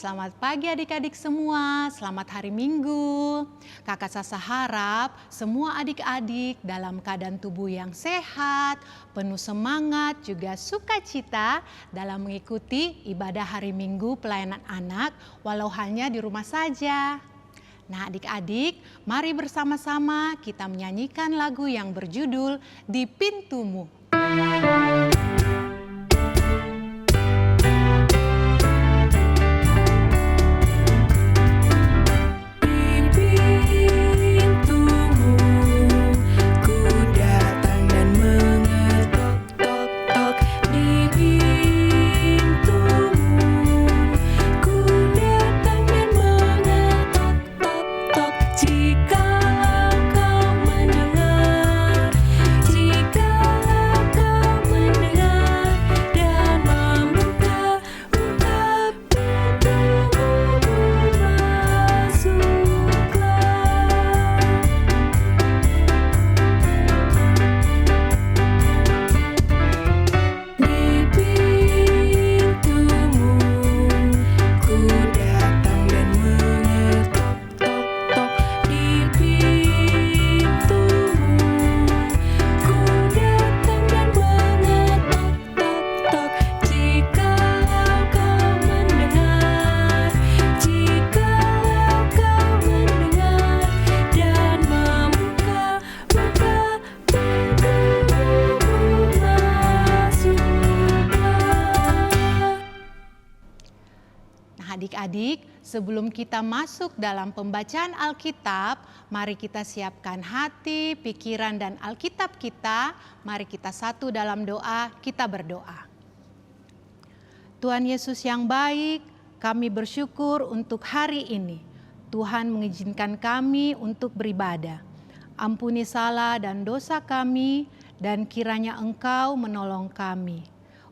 Selamat pagi adik-adik semua, selamat hari Minggu. Kakak Sasa harap semua adik-adik dalam keadaan tubuh yang sehat, penuh semangat, juga sukacita dalam mengikuti ibadah hari Minggu pelayanan anak walau hanya di rumah saja. Nah adik-adik, mari bersama-sama kita menyanyikan lagu yang berjudul Di Pintumu. Adik-adik, sebelum kita masuk dalam pembacaan Alkitab, mari kita siapkan hati, pikiran, dan Alkitab kita. Mari kita satu dalam doa, kita berdoa. Tuhan Yesus yang baik, kami bersyukur untuk hari ini. Tuhan mengizinkan kami untuk beribadah. Ampuni salah dan dosa kami, dan kiranya Engkau menolong kami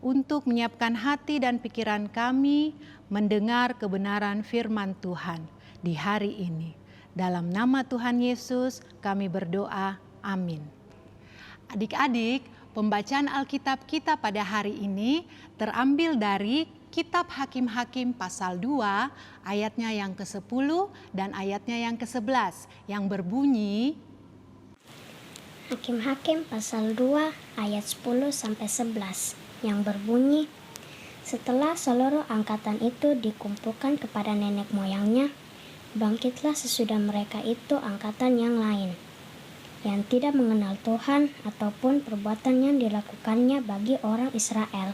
untuk menyiapkan hati dan pikiran kami mendengar kebenaran firman Tuhan di hari ini. Dalam nama Tuhan Yesus kami berdoa, amin. Adik-adik, pembacaan Alkitab kita pada hari ini terambil dari Kitab Hakim-Hakim pasal 2 ayatnya yang ke-10 dan ayatnya yang ke-11 yang berbunyi, Hakim-Hakim pasal 2 ayat 10-11 yang berbunyi, setelah seluruh angkatan itu dikumpulkan kepada nenek moyangnya, bangkitlah sesudah mereka itu angkatan yang lain, yang tidak mengenal Tuhan ataupun perbuatan yang dilakukannya bagi orang Israel.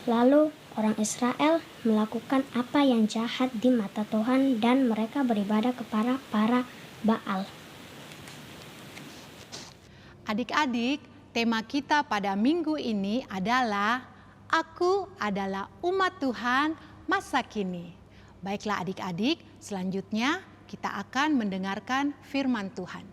Lalu orang Israel melakukan apa yang jahat di mata Tuhan dan mereka beribadah kepada para Baal. Adik-adik, tema kita pada minggu ini adalah Aku adalah umat Tuhan masa kini. Baiklah adik-adik, selanjutnya kita akan mendengarkan firman Tuhan.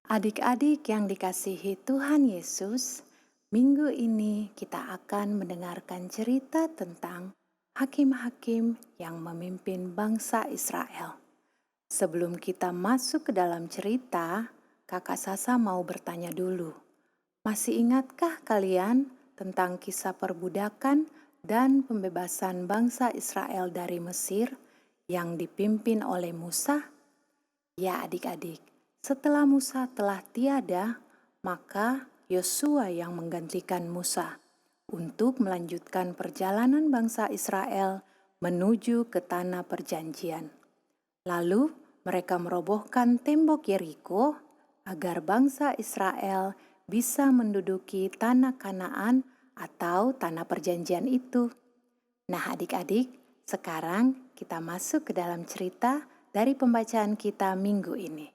Adik-adik yang dikasihi Tuhan Yesus, minggu ini kita akan mendengarkan cerita tentang hakim-hakim yang memimpin bangsa Israel. Sebelum kita masuk ke dalam cerita, Kakak Sasa mau bertanya dulu. Masih ingatkah kalian tentang kisah perbudakan dan pembebasan bangsa Israel dari Mesir yang dipimpin oleh Musa? Ya adik-adik, setelah Musa telah tiada, maka Yosua yang menggantikan Musa untuk melanjutkan perjalanan bangsa Israel menuju ke tanah perjanjian. Lalu mereka merobohkan tembok Yeriko agar bangsa Israel bisa menduduki tanah Kanaan atau tanah perjanjian itu. Nah adik-adik, sekarang kita masuk ke dalam cerita dari pembacaan kita minggu ini.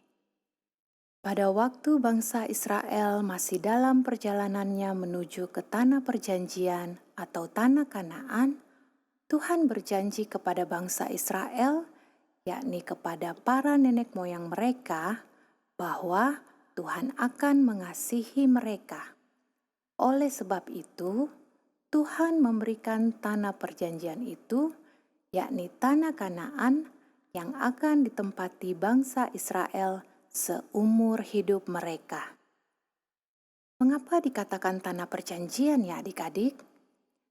Pada waktu bangsa Israel masih dalam perjalanannya menuju ke tanah perjanjian atau tanah Kanaan, Tuhan berjanji kepada bangsa Israel, yakni kepada para nenek moyang mereka, bahwa Tuhan akan mengasihi mereka. Oleh sebab itu, Tuhan memberikan tanah perjanjian itu, yakni tanah Kanaan yang akan ditempati bangsa Israel seumur hidup mereka. Mengapa dikatakan tanah perjanjian ya adik-adik?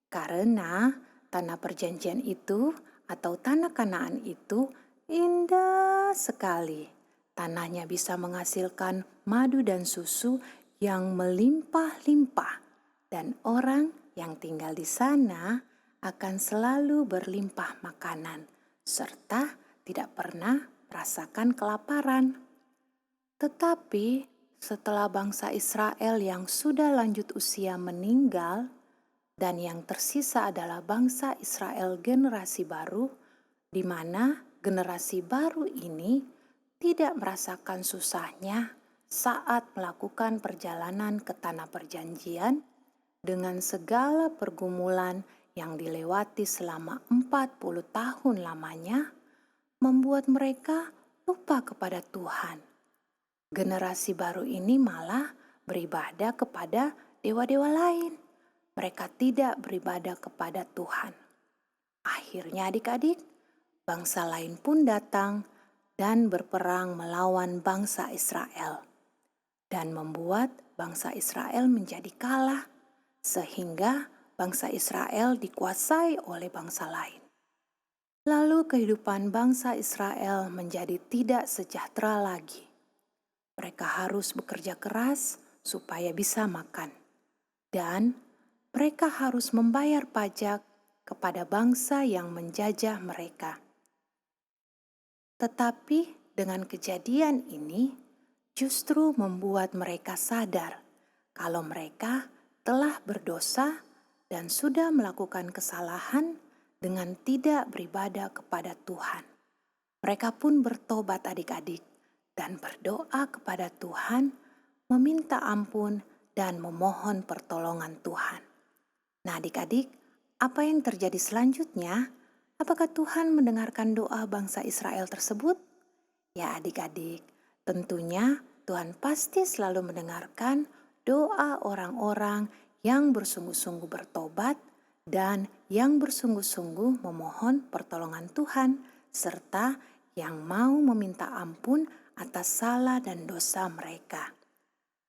Karena Tanah perjanjian itu atau tanah Kanaan itu indah sekali. Tanahnya bisa menghasilkan madu dan susu yang melimpah-limpah, dan orang yang tinggal di sana akan selalu berlimpah makanan, serta tidak pernah merasakan kelaparan. Tetapi setelah bangsa Israel yang sudah lanjut usia meninggal, dan yang tersisa adalah bangsa Israel generasi baru, di mana generasi baru ini tidak merasakan susahnya saat melakukan perjalanan ke tanah perjanjian dengan segala pergumulan yang dilewati selama 40 tahun lamanya, membuat mereka lupa kepada Tuhan. Generasi baru ini malah beribadah kepada dewa-dewa lain. Mereka tidak beribadah kepada Tuhan. Akhirnya adik-adik, bangsa lain pun datang dan berperang melawan bangsa Israel dan membuat bangsa Israel menjadi kalah, sehingga bangsa Israel dikuasai oleh bangsa lain. Lalu kehidupan bangsa Israel menjadi tidak sejahtera lagi. Mereka harus bekerja keras supaya bisa makan, dan mereka harus membayar pajak kepada bangsa yang menjajah mereka. Tetapi dengan kejadian ini justru membuat mereka sadar kalau mereka telah berdosa dan sudah melakukan kesalahan dengan tidak beribadah kepada Tuhan. Mereka pun bertobat adik-adik dan berdoa kepada Tuhan, meminta ampun dan memohon pertolongan Tuhan. Nah adik-adik, apa yang terjadi selanjutnya? Apakah Tuhan mendengarkan doa bangsa Israel tersebut? Ya adik-adik, tentunya Tuhan pasti selalu mendengarkan doa orang-orang yang bersungguh-sungguh bertobat dan yang bersungguh-sungguh memohon pertolongan Tuhan, serta yang mau meminta ampun atas salah dan dosa mereka.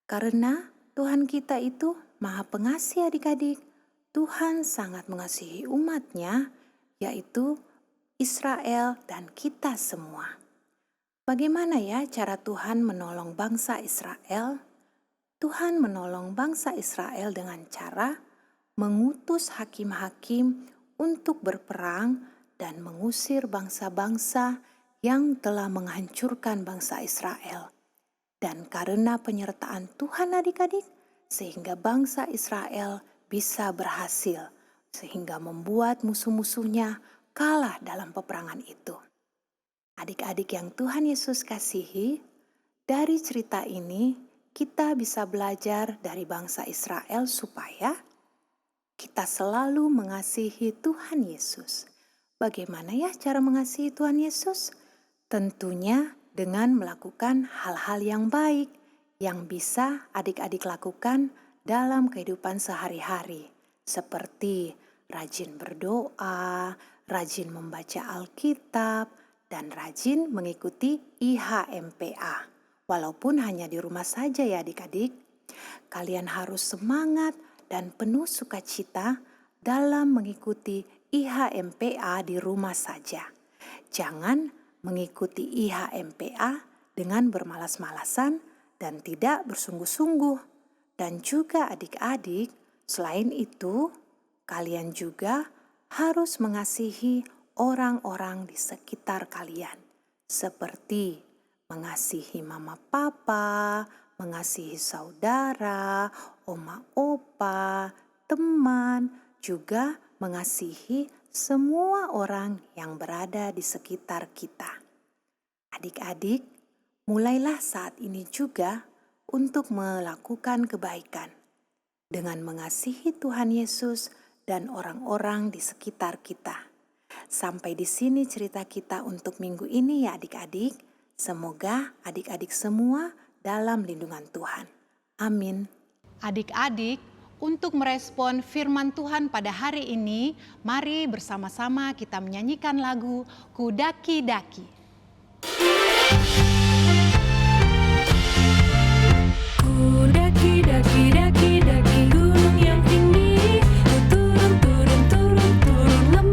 Karena Tuhan kita itu Maha Pengasih adik-adik. Tuhan sangat mengasihi umat-Nya, yaitu Israel dan kita semua. Bagaimana ya cara Tuhan menolong bangsa Israel? Tuhan menolong bangsa Israel dengan cara mengutus hakim-hakim untuk berperang dan mengusir bangsa-bangsa yang telah menghancurkan bangsa Israel. Dan karena penyertaan Tuhan adik-adik, sehingga bangsa Israel bisa berhasil, sehingga membuat musuh-musuhnya kalah dalam peperangan itu. Adik-adik yang Tuhan Yesus kasihi, dari cerita ini kita bisa belajar dari bangsa Israel supaya kita selalu mengasihi Tuhan Yesus. Bagaimana ya cara mengasihi Tuhan Yesus? Tentunya dengan melakukan hal-hal yang baik yang bisa adik-adik lakukan dalam kehidupan sehari-hari, seperti rajin berdoa, rajin membaca Alkitab, dan rajin mengikuti IHMPA. Walaupun hanya di rumah saja ya adik-adik, kalian harus semangat dan penuh sukacita dalam mengikuti IHMPA di rumah saja. Jangan mengikuti IHMPA dengan bermalas-malasan dan tidak bersungguh-sungguh. Dan juga adik-adik, selain itu, kalian juga harus mengasihi orang-orang di sekitar kalian. Seperti mengasihi mama papa, mengasihi saudara, oma opa, teman, juga mengasihi semua orang yang berada di sekitar kita. Adik-adik, mulailah saat ini juga untuk melakukan kebaikan dengan mengasihi Tuhan Yesus dan orang-orang di sekitar kita. Sampai di sini cerita kita untuk minggu ini ya adik-adik. Semoga adik-adik semua dalam lindungan Tuhan. Amin. Adik-adik, untuk merespon firman Tuhan pada hari ini, mari bersama-sama kita menyanyikan lagu Ku Daki-Daki. Ku daki-daki gunung yang tinggi, ku turun lemah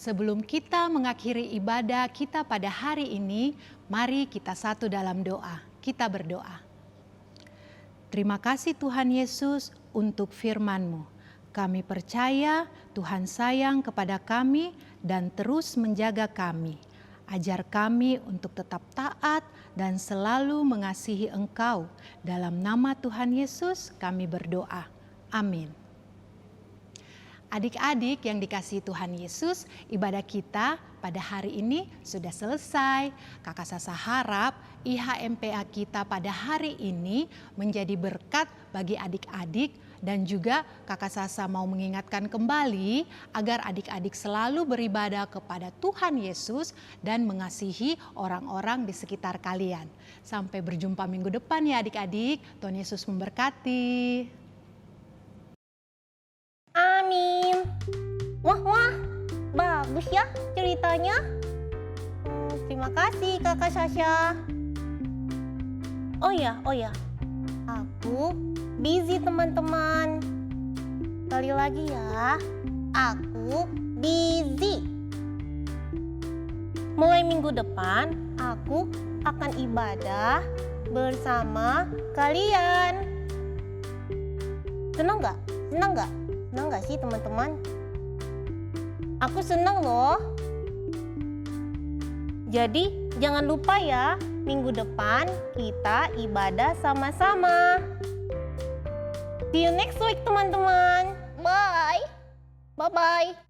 Sebelum kita mengakhiri ibadah kita pada hari ini, mari kita satu dalam doa. Kita berdoa. Terima kasih Tuhan Yesus untuk firman-Mu. Kami percaya Tuhan sayang kepada kami dan terus menjaga kami. Ajar kami untuk tetap taat dan selalu mengasihi Engkau. Dalam nama Tuhan Yesus kami berdoa. Amin. Adik-adik yang dikasihi Tuhan Yesus, ibadah kita pada hari ini sudah selesai. Kakak Sasa harap IHMPA kita pada hari ini menjadi berkat bagi adik-adik, dan juga Kakak Sasa mau mengingatkan kembali agar adik-adik selalu beribadah kepada Tuhan Yesus dan mengasihi orang-orang di sekitar kalian. Sampai berjumpa minggu depan ya adik-adik. Tuhan Yesus memberkati. Amin. Wah, bagus ya ceritanya. Terima kasih Kakak Sasha. Oh ya, aku busy teman-teman. Sekali lagi ya, aku busy. Mulai minggu depan, aku akan ibadah bersama kalian. Senang nggak? Senang nggak sih teman-teman? Aku senang loh. Jadi jangan lupa ya, minggu depan kita ibadah sama-sama. See you next week teman-teman. Bye. Bye-bye.